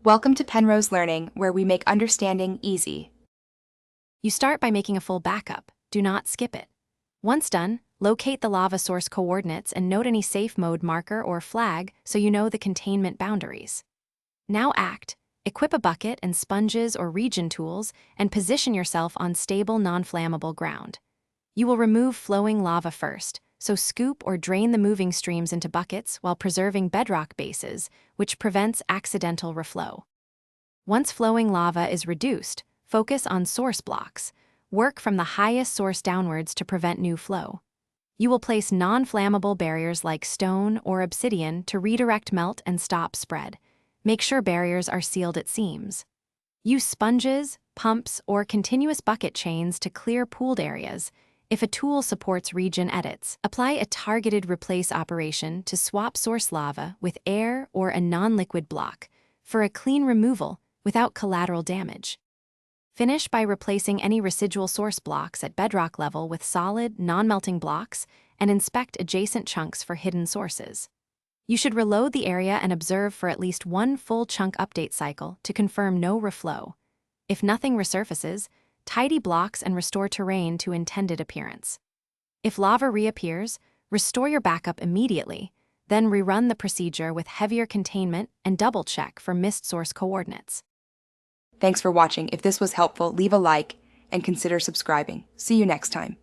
Welcome to Penrose Learning, where we make understanding easy. You start by making a full backup. Do not skip it. Once done, locate the lava source coordinates and note any safe mode marker or flag so you know the containment boundaries. Now act. Equip a bucket and sponges or region tools and position yourself on stable, non-flammable ground. You will remove flowing lava first, so scoop or drain the moving streams into buckets while preserving bedrock bases, which prevents accidental reflow. Once flowing lava is reduced, focus on source blocks. Work from the highest source downwards to prevent new flow. You will place non-flammable barriers like stone or obsidian to redirect melt and stop spread. Make sure barriers are sealed at seams. Use sponges, pumps, or continuous bucket chains to clear pooled areas. If a tool supports region edits, apply a targeted replace operation to swap source lava with air or a non-liquid block for a clean removal without collateral damage. Finish by replacing any residual source blocks at bedrock level with solid, non-melting blocks and inspect adjacent chunks for hidden sources. You should reload the area and observe for at least one full chunk update cycle to confirm no reflow. If nothing resurfaces, tidy blocks and restore terrain to intended appearance. If lava reappears, restore your backup immediately, then rerun the procedure with heavier containment and double-check for missed source coordinates. Thanks for watching. If this was helpful, leave a like and consider subscribing. See you next time.